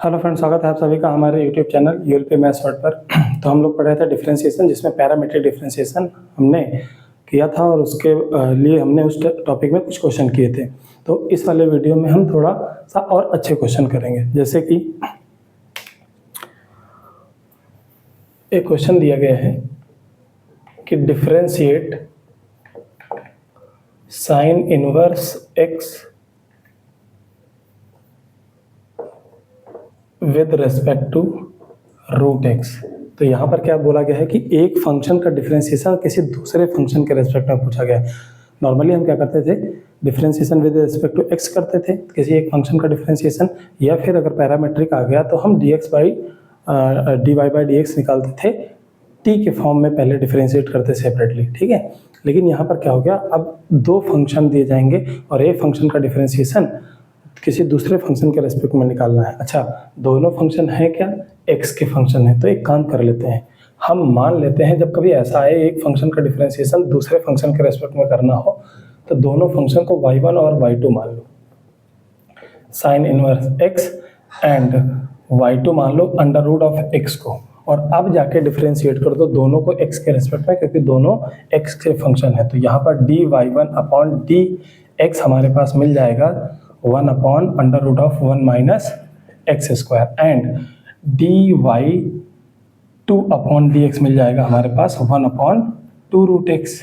Hello friends, स्वागत है आप सभी का हमारे यूट्यूब चैनल यूएलपी मैथ्स वर्ड पर। तो हम लोग पढ़ रहे थे डिफरेंशिएशन, जिसमें पैरामीट्रिक डिफरेंशिएशन हमने किया था और उसके लिए हमने उस टॉपिक में कुछ क्वेश्चन किए थे। तो इस वाले वीडियो में हम थोड़ा सा और अच्छे क्वेश्चन करेंगे। जैसे कि एक क्वेश्चन दिया गया है कि differentiate sine inverse x with respect to root x. तो यहाँ पर क्या बोला गया है कि एक फंक्शन का डिफरेंशिएशन किसी दूसरे फंक्शन के रेस्पेक्ट में पूछा गया है। नॉर्मली हम क्या करते थे, differentiation with respect to x करते थे किसी एक फंक्शन का डिफरेंशिएशन, या फिर अगर पैरामेट्रिक आ गया तो हम d Y by D x निकालते थे, टी के फॉर्म में पहले डिफरेंशिएट करते सेपरेटली, ठीक है। लेकिन यहाँ पर क्या हो गया, अब दो फंक्शन दिए जाएंगे और एक फंक्शन का डिफरेंशिएशन किसी दूसरे फंक्शन के रेस्पेक्ट में निकालना है। अच्छा, दोनों फंक्शन है क्या, एक्स के फंक्शन है। तो एक काम कर लेते हैं, हम मान लेते हैं जब कभी ऐसा आए एक फंक्शन का डिफरेंशिएशन दूसरे फंक्शन के रेस्पेक्ट में करना हो, तो दोनों फंक्शन को y1 और y2 मान लो, sine inverse x and y2 मान लो अंडर रूट ऑफ x को, और अब जाके डिफरेंशिएट कर दो दोनों को x के रेस्पेक्ट में, क्योंकि दोनों x के फंक्शन है। तो यहाँ पर dy1 अपॉन dx हमारे पास मिल जाएगा 1 upon under root of 1 minus x square, and dy2 upon dx मिल जाएगा हमारे पास 1 अपॉन 2 रूट एक्स,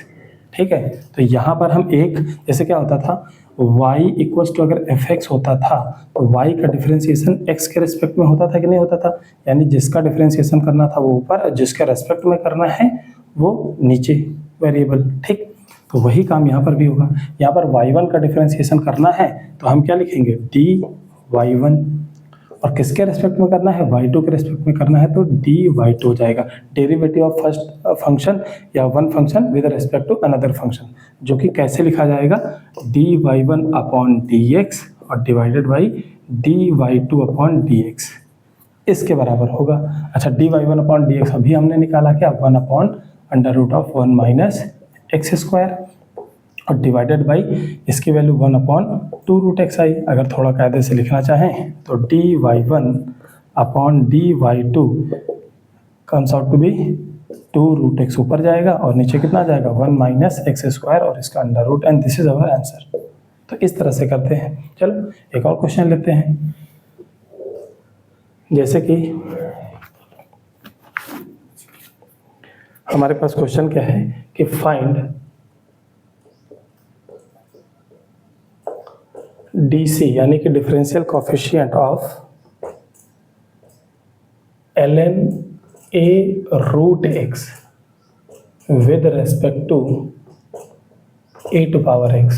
ठीक है। तो यहाँ पर हम एक, जैसे क्या होता था, y इक्वल्स टू अगर fx होता था तो y का डिफरेंशिएशन x के रेस्पेक्ट में होता था कि नहीं होता था, यानी जिसका डिफरेंशिएशन करना था वो ऊपर और जिसके रेस्पेक्ट में करना है वो नीचे वेरिएबल, ठीक। तो वही काम यहाँ पर भी होगा। यहाँ पर y1 का डिफरेंशिएशन करना है तो हम क्या लिखेंगे, dy1, और किसके रेस्पेक्ट में करना है, y2 के रेस्पेक्ट में करना है तो dy2 हो जाएगा, डेरिवेटिव ऑफ फर्स्ट फंक्शन या one function with respect to another function, जो कि कैसे लिखा जाएगा, dy1 अपॉन dx और divided by dy2 upon dx, इसके बराबर होगा। अच्छा, dy1 अपॉन dx अभी हमने निकाला क्या, 1 upon under root of 1 minus x square, और डिवाइडेड बाई इसकी वैल्यू 1 अपॉन 2 रूट एक्स आई। अगर थोड़ा कायदे से लिखना चाहें तो dy1 upon dy2 comes out to be 2 root x, ऊपर जाएगा और नीचे कितना जाएगा, 1 माइनस एक्स स्क्वायर और इसका under root, and this is our answer. तो इस तरह से करते हैं। चलो एक और क्वेश्चन लेते हैं। जैसे कि हमारे पास क्वेश्चन क्या है कि फाइंड DC यानी कि differential coefficient of ln a root x with respect to a to power x,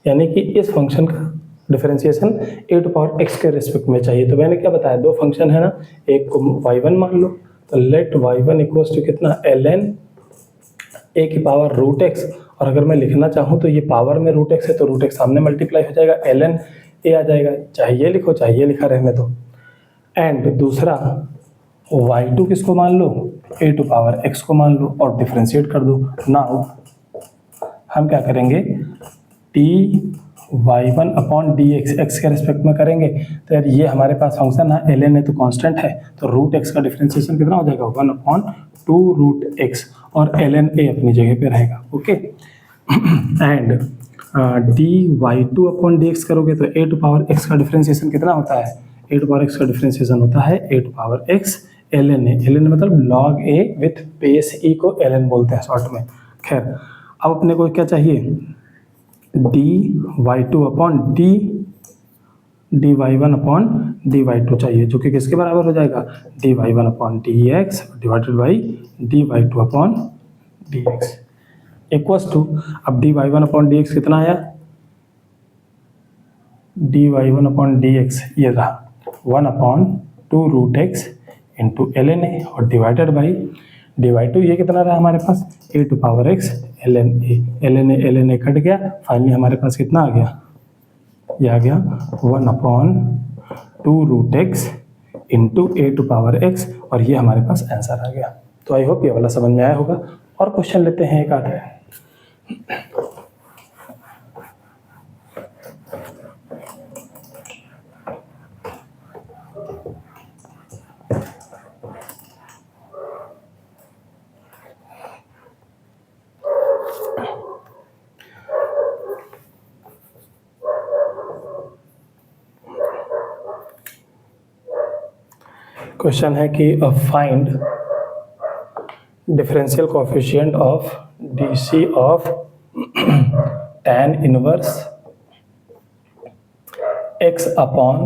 यानी कि इस फंक्शन का differentiation a to power x के रेस्पेक्ट में चाहिए। तो मैंने क्या बताया, दो फंक्शन है ना, एक को y1 मान लो, तो लेट y1 इक्वल्स टू कितना, ln a की पावर रूट x, और अगर मैं लिखना चाहूँ तो ये पावर में रूट एक्स है तो रूट एक्स सामने मल्टीप्लाई हो जाएगा, ln a आ जाएगा, चाहे ये लिखो चाहे ये लिखा रहने दो। एंड दूसरा y2 किसको मान लो, a टू पावर x को मान लो और डिफरेंशिएट कर दो। नाउ हम क्या करेंगे, dy1 अपॉन dx x के रेस्पेक्ट में करेंगे, तो यार ये हमारे पास फंक्शन है ln है तो कांस्टेंट है, तो रूट x का डिफरेंशिएशन कितना हो जाएगा, 1 अपॉन 2 रूट x, और ln a अपनी जगह पे रहेगा, okay. And dy2 upon dx करोगे तो a टू पावर x का डिफरेंशिएशन कितना होता है, a टू पावर x का डिफरेंशिएशन होता है a to power x ln a, ln मतलब log a with base e को ln बोलते हैं शॉर्ट में। खैर, अब अपने को क्या चाहिए, dy2 upon dy1 upon dy2 चाहिए, जो कि किसके बराबर हो जाएगा, dy1 upon dx divided by dy2 upon dx equals to, अब dy1 अपॉन dx कितना आया, dy1 अपॉन dx ये रहा 1 upon 2 root x into ln a, और डिवाइडेड बाई dy2 ये कितना रहा हमारे पास, a to power x ln a cut गया, फाइनली हमारे पास कितना आ गया, ये आ गया 1 upon 2 root x into a to power x, और ये हमारे पास आंसर आ गया। तो आई होप ये वाला समझ में आया होगा। और क्वेश्चन लेते हैं एक आधा। क्वेश्चन है कि find differential coefficient of DC of tan inverse x upon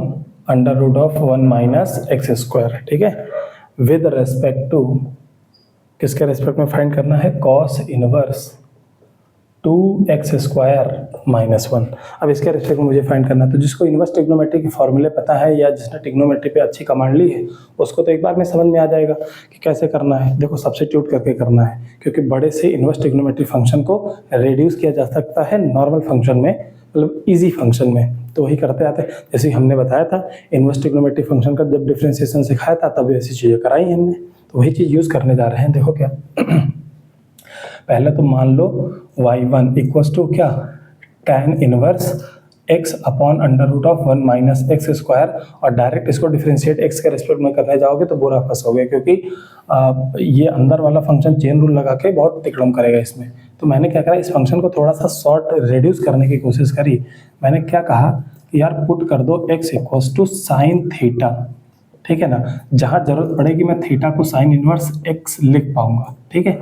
under root of 1 minus x square, ठीक है, विद रेस्पेक्ट टू, किसके रेस्पेक्ट में फाइंड करना है, cos inverse 2x square minus 1। अब इसके रेस्पेक्ट में मुझे फाइंड करना है, तो जिसको इनवर्स ट्रिग्नोमेट्री के फॉर्मूले पता है या जिसने ट्रिग्नोमेट्री पे अच्छी कमांड ली है उसको तो एक बार में समझ में आ जाएगा कि कैसे करना है। देखो सब्स्टिट्यूट करके करना है, क्योंकि बड़े से इनवर्स ट्रिग्नोमेट्री फंक्शन को रिड्यूस किया जा सकता है नॉर्मल फंक्शन में, मतलब ईजी फंक्शन में, तो वही करते आते। जैसे हमने बताया था इनवर्स ट्रिग्नोमेट्री फंक्शन का जब डिफ्रेंसिएशन सिखाया था तब ऐसी चीज़ें कराई हमने, तो वही चीज़ यूज़ करने जा रहे हैं। देखो क्या पहले तो मान लो y1 इक्वल्स टू क्या, tan inverse x upon under root of 1 minus x square, और डायरेक्ट इसको डिफरेंशिएट x के रेस्पेक्ट में करने जाओगे तो बुरा फंसोगे, क्योंकि ये अंदर वाला फंक्शन चेन रूल लगा के बहुत तिकड़म करेगा इसमें। तो मैंने क्या करा, इस फंक्शन को थोड़ा सा शॉर्ट रिड्यूस करने की कोशिश करी। मैंने क्या कहा कि यार पुट कर दो x equals to sine theta, ठीक है ना, जहाँ जरूरत पड़ेगी मैं थीटा को साइन इनवर्स x लिख पाऊंगा, ठीक है,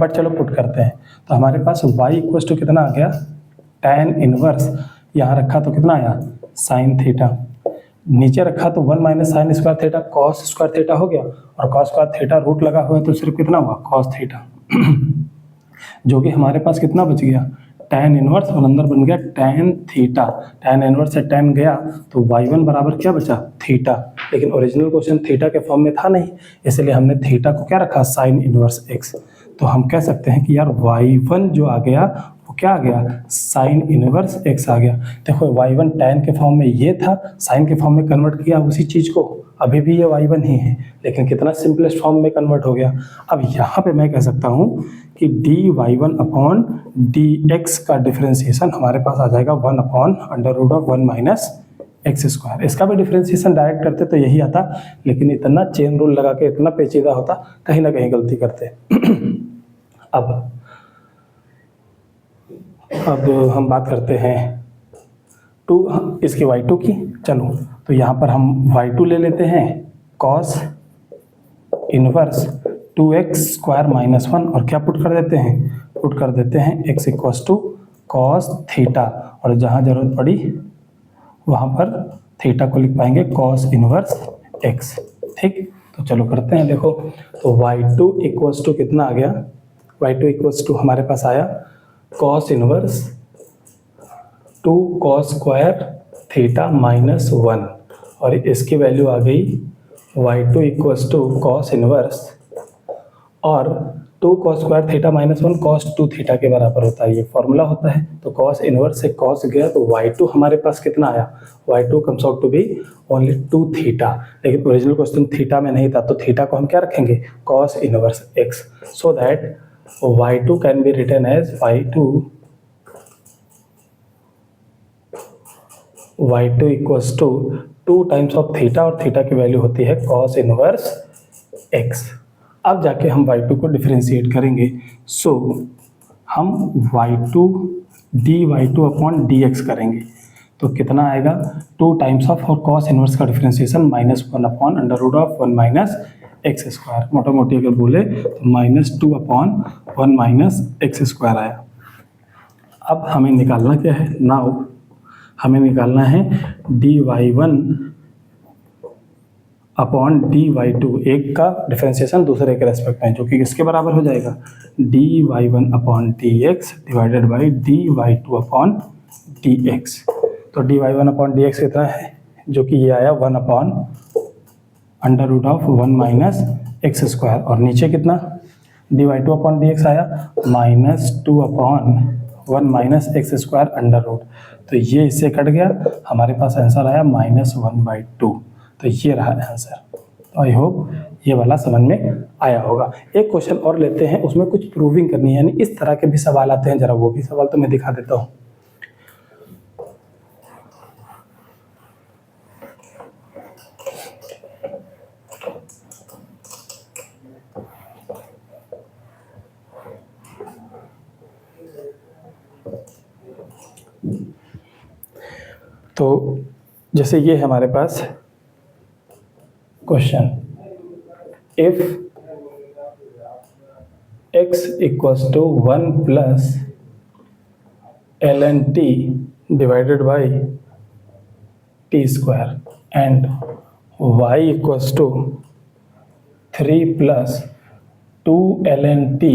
बट चलो पुट करते हैं। तो हमारे पास y इक्वल्स टू कितना आ गया, tan इनवर्स, यहाँ रखा तो कितना आया, साइन थीटा, नीचे रखा तो 1 minus sine square theta cos square theta हो गया, और कॉस स्क्वायर थीटा रूट लगा हुआ है तो सिर्फ कितना हुआ, कॉस थीटा जो कि हमारे पास कितना बच गया, tan इनवर्स, और अंदर बन गया tan थीटा, tan इनवर्स से tan गया तो y1 बराबर क्या बचा, थीटा, लेकिन ओरिजिनल क्वेश्चन थीटा के फॉर्म में था नहीं, इसलिए हमने थीटा को क्या रखा, साइन इनवर्स x। तो हम कह सकते हैं कि यार y1 जो आ गया वो क्या आ गया, साइन इनवर्स x आ गया। देखो y1 tan के फॉर्म में ये था, साइन के फॉर्म में कन्वर्ट किया उसी चीज़ को, अभी भी ये y1 ही है, लेकिन कितना सिंपलेस्ट फॉर्म में कन्वर्ट हो गया। अब यहाँ पे मैं कह सकता हूँ कि dy1 अपॉन dx का डिफरेंशिएशन हमारे पास आ जाएगा 1 upon under root of 1 minus x square. इसका भी डिफरेंशिएशन डायरेक्ट करते तो यही आता, लेकिन इतना चेन रूल लगा के इतना पेचीदा होता, कहीं ना कहीं गलती करते। अब हम बात करते हैं इसकी y2 की। चलो तो यहाँ पर हम y2 ले लेते हैं, cos inverse 2x square minus 1, और क्या पुट कर देते हैं, पुट कर देते हैं x equals to cos theta, और जहाँ जरूरत पड़ी वहाँ पर थीटा को लिख पाएंगे cos इनवर्स x, ठीक। तो चलो करते हैं, देखो तो y2 इक्वल्स टू कितना आ गया, y2 इक्वल्स टू हमारे पास आया cos inverse 2 cos square theta minus 1, और इसकी वैल्यू आ गई y2 equals to cos inverse, और 2 cos square theta minus 1 cos 2 theta के बराबर होता है, ये फॉर्मूला होता है। तो cos इनवर्स से cos गया तो y2 हमारे पास कितना आया, y2 comes out to be only 2 theta, लेकिन ओरिजिनल क्वेश्चन थीटा में नहीं था, तो थीटा को हम क्या रखेंगे, cos inverse x, so that y2 can be written as y2 equals to 2 times of theta, और थीटा की वैल्यू होती है cos इनवर्स x। अब जाके हम y2 को डिफरेंशिएट करेंगे, सो हम y2 dy2 अपॉन dx करेंगे, तो कितना आएगा, 2 टाइम्स ऑफ, और cos इनवर्स का differentiation -1 upon under root of 1 minus x square, मोटा मोटी अगर बोले तो -2 अपॉन 1 माइनस एक्स स्क्वायर आया। अब हमें निकालना क्या है, नाउ हमें निकालना है dy1 अपॉन dy2, एक का डिफरेंशिएशन दूसरे के रेस्पेक्ट में, जो कि किसके बराबर हो जाएगा, dy1 upon dx divided by dy2 upon dx। तो dy1 अपॉन dx कितना है, जो कि ये आया 1 upon under root of 1 minus x square, और नीचे कितना dy2 अपॉन dx आया -2 upon 1 minus x square under root, तो ये इससे कट गया, हमारे पास आंसर आया -1/2। तो ये रहा आंसर। आई होप ये वाला समझ में आया होगा। एक क्वेश्चन और लेते हैं, उसमें कुछ प्रूविंग करनी है, यानी इस तरह के भी सवाल आते हैं, जरा वो भी सवाल तो मैं दिखा देता हूँ। तो जैसे ये है हमारे पास question, if x equals to 1 plus ln t divided by t square and y equals to 3 plus 2 ln t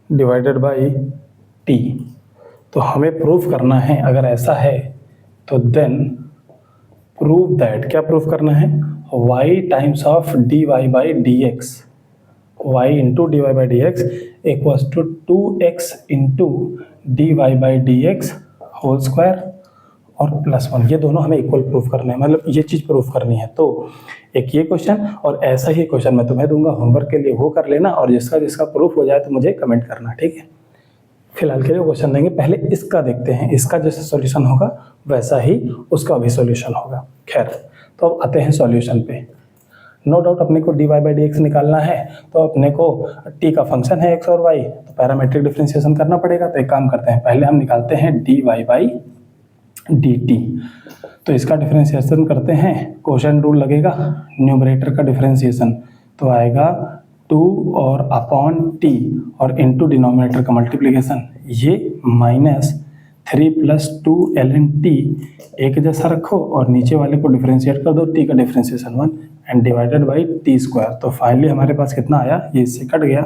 divided by t। तो हमें प्रूफ करना है, अगर ऐसा है तो देन प्रूव दैट, क्या प्रूफ करना है, y times of dy by dx, y into d Y by D x equals to 2x into d Y by D x whole square और प्लस 1, ये दोनों हमें इक्वल प्रूफ करना है, मतलब ये चीज़ प्रूफ करनी है। तो एक ये क्वेश्चन और ऐसा ही क्वेश्चन मैं तुम्हें दूंगा होमवर्क के लिए, वो कर लेना और जिसका जिसका प्रूफ हो जाए तो मुझे कमेंट करना, ठीक है। फिलहाल के लिए क्वेश्चन देंगे, पहले इसका देखते हैं, इसका जैसा सॉल्यूशन होगा वैसा ही उसका भी सॉल्यूशन होगा। खैर, तो अब आते हैं सॉल्यूशन पे। नो डाउट अपने को d Y by D x निकालना है, तो अपने को टी का फंक्शन है एक्स और वाई, तो पैरामेट्रिक डिफरेंशिएशन करना पड़ेगा। तो एक काम करते हैं, पहले हम निकालते हैं d Y by d t. तो इसका डिफरेंशिएशन करते हैं, क्वोशिएंट रूल लगेगा, न्यूमरेटर का डिफरेंशिएशन तो आएगा 2 और अपॉन टी और इनटू डिनोमिनेटर का मल्टीप्लिकेशन, ये माइनस 3 प्लस 2 ln t एक जैसा रखो और नीचे वाले को डिफरेंशिएट कर दो, t का differentiation 1 and divided by t square. तो फाइनली हमारे पास कितना आया, ये इससे कट गया,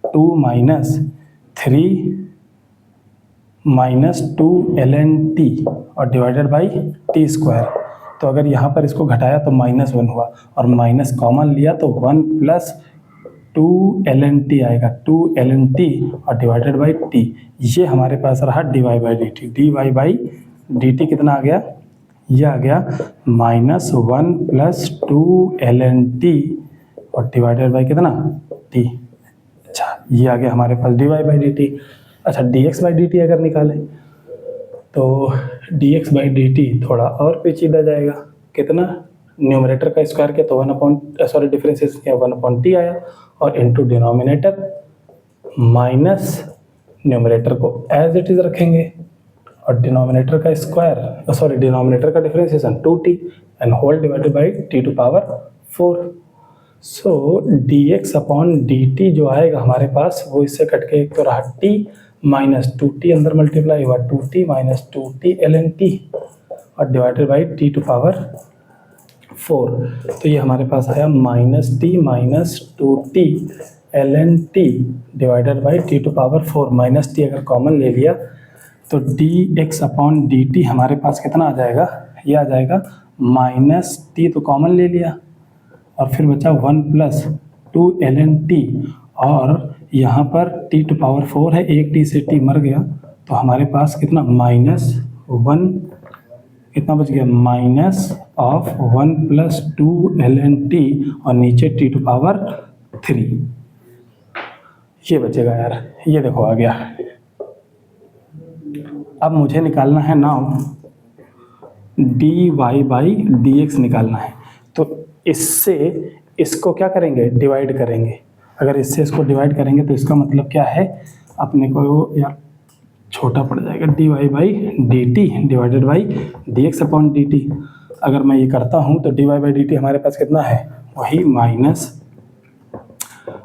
2 माइनस 3 माइनस 2 ln t और डिवाइडेड बाई टी स्क्वायर। तो अगर यहाँ पर इसको घटाया तो -1 हुआ और माइनस कॉमन लिया तो 1 प्लस 2 ln t आएगा, 2 ln t और डिवाइडेड बाई t। ये हमारे पास रहा d Y by d t. D Y by d t कितना आ गया, ये आ गया -1 प्लस 2 ln t और डिवाइडेड बाई कितना t। अच्छा, ये आ गया हमारे पास d Y by d t. अच्छा, d x by d t अगर निकालें तो d x by d t थोड़ा और पेचीदा जाएगा, कितना, न्यूमरेटर का स्क्वायर किया तो 1 अपॉन डिफरेंशिएशन किया 1 अपॉन टी आया और इनटू डिनोमिनेटर माइनस न्यूमरेटर को एज इट इज रखेंगे और डिनोमिनेटर का स्क्वायर डिनोमिनेटर का differentiation 2t and whole divided by t to power 4। So dx upon dt जो आएगा हमारे पास वो इससे कट के एक तो रहा t माइनस 2t अंदर मल्टीप्लाई हुआ 2t minus 2t ln t और divided by t to power 4। तो ये हमारे पास आया -t minus 2t ln t divided by t to power 4। Minus t अगर कॉमन ले लिया तो dx अपॉन dt हमारे पास कितना आ जाएगा, ये आ जाएगा -t तो कॉमन ले लिया और फिर बचा 1 प्लस 2 ln t और यहाँ पर t टू पावर 4 है, एक t से t मर गया तो हमारे पास कितना -1 कितना बच गया, minus of 1 plus 2 ln t और नीचे t टू पावर 3, ये बचेगा यार, ये देखो आ गया। अब मुझे निकालना है now d Y by D x निकालना है। तो इससे इसको क्या करेंगे, डिवाइड करेंगे। अगर इससे इसको डिवाइड करेंगे तो इसका मतलब क्या है, अपने को यार छोटा पड़ जाएगा, d Y by d t divided by D x upon d t. अगर मैं ये करता हूँ तो d Y by d t हमारे पास कितना है, वही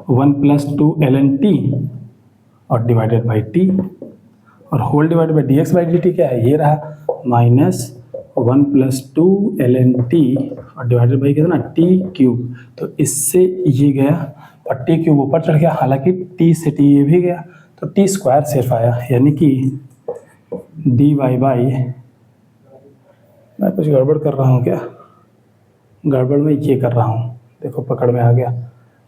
-1 प्लस 2 ln t और डिवाइडेड बाई t और whole divided by D x by d t क्या है, ये रहा -1 प्लस 2 ln t और डिवाइडेड बाई कितना t क्यूब। तो इससे ये गया और t क्यूब ऊपर चढ़ गया, हालांकि t से t ये भी गया तो t स्क्वायर सिर्फ आया, यानी कि डी वाई बाई, मैं कुछ गड़बड़ कर रहा हूँ क्या, गड़बड़ में ये कर रहा हूँ, देखो पकड़ में आ गया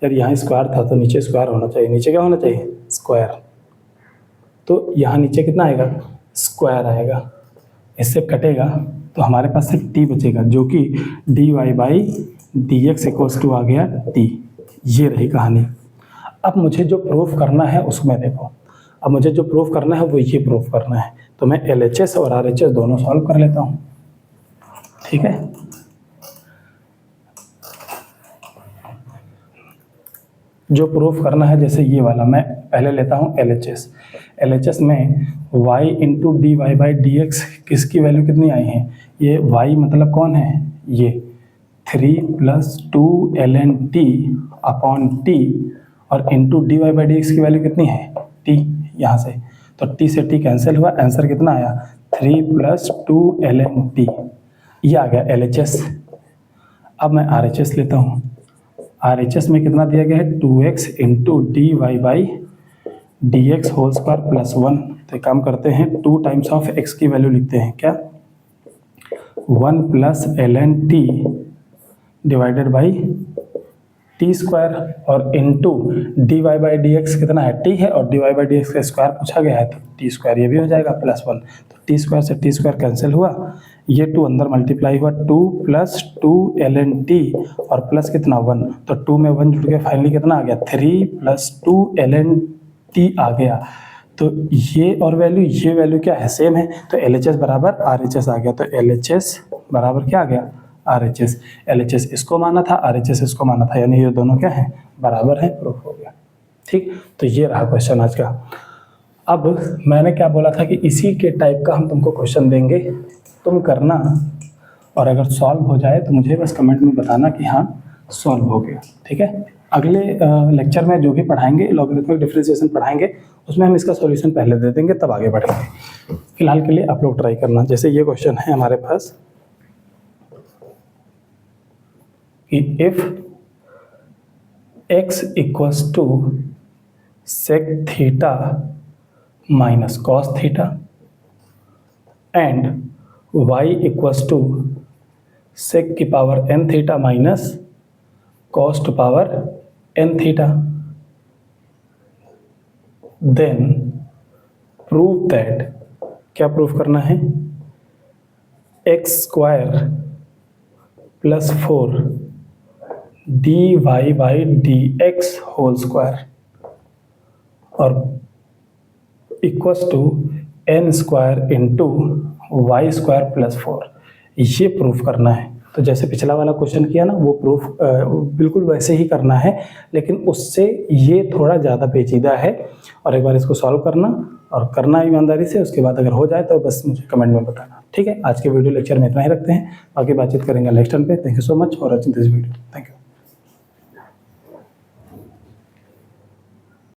यार, यहाँ स्क्वायर था तो नीचे स्क्वायर होना चाहिए, नीचे क्या होना चाहिए, स्क्वायर। तो यहाँ नीचे कितना आएगा, स्क्वायर आएगा, इससे कटेगा तो हमारे पास सिर्फ t बचेगा जो कि d Y by D x equals to आ गया t। ये रही कहानी। अब मुझे जो प्रूफ करना है उसमें देखो, अब मुझे जो प्रूफ करना है वो ये प्रूफ करना है, तो मैं LHS और RHS दोनों सॉल्व कर लेता हूँ, ठीक है। जो प्रूफ करना है जैसे ये वाला, मैं पहले लेता हूँ LHS में y into d Y by D x, किसकी वैल्यू कितनी आई है, ये y मतलब कौन है, ये 3 plus 2ln t upon t और into d Y by D x की वैल्यू कितनी है t, यहाँ से तो t से t कैंसिल हुआ, आंसर कितना आया 3 प्लस 2ln t, ये आ गया LHS। अब मैं RHS लेता हूँ। RHS में कितना दिया गया है 2x into d Y by D x whole square plus 1। तो एक काम करते हैं 2 टाइम्स ऑफ x की वैल्यू लिखते हैं क्या 1 plus ln t divided by t square और into d Y by D x कितना है t है और डी वाई बाई डी एक्स का स्क्वायर पूछा गया है तो टी स्क्वायर ये भी हो जाएगा प्लस 1। तो टी स्क्वायर से टी स्क्वायर कैंसिल हुआ, ये 2 अंदर मल्टीप्लाई हुआ 2 प्लस 2ln t और प्लस कितना 1, तो 2 में 1 जुड़ गया, फाइनली कितना आ गया 3 प्लस 2ln t आ गया। तो ये और वैल्यू ये वैल्यू क्या है सेम है, तो LHS बराबर RHS आ गया। तो LHS बराबर क्या आ गया RHS। LHS इसको माना था, RHS इसको माना था, यानी ये दोनों क्या है बराबर है, प्रूफ हो गया। ठीक, तो ये रहा क्वेश्चन आज का। अब मैंने क्या बोला था कि इसी के टाइप का हम तुमको क्वेश्चन देंगे, तुम करना और अगर सॉल्व हो जाए तो मुझे बस कमेंट में बताना कि हाँ सॉल्व हो गया। ठीक है, अगले लेक्चर में जो भी पढ़ाएंगे लॉगरिथमिक डिफरेंशिएशन पढ़ाएंगे उसमें हम इसका सॉल्यूशन पहले दे देंगे तब आगे बढ़ेंगे। फिलहाल के लिए आप लोग ट्राई करना। जैसे ये क्वेश्चन है हमारे पास कि if x equals to sec theta minus cos theta and y equals to sec की power n theta minus cos to power n theta, then prove that, क्या प्रूव करना है x square plus 4 d Y by D x whole square और equals to n square into y square plus 4, ये proof करना है। तो जैसे पिछला वाला क्वेश्चन किया ना वो प्रूफ बिल्कुल वैसे ही करना है, लेकिन उससे ये थोड़ा ज़्यादा पेचीदा है। और एक बार इसको सॉल्व करना और करना ईमानदारी से, उसके बाद अगर हो जाए तो बस मुझे कमेंट में बताना। ठीक है, आज के वीडियो लेक्चर में इतना ही रखते हैं, बाकी बातचीत करेंगे नेक्स्ट टाइम पे। Thank you so much for watching this video. Thank you.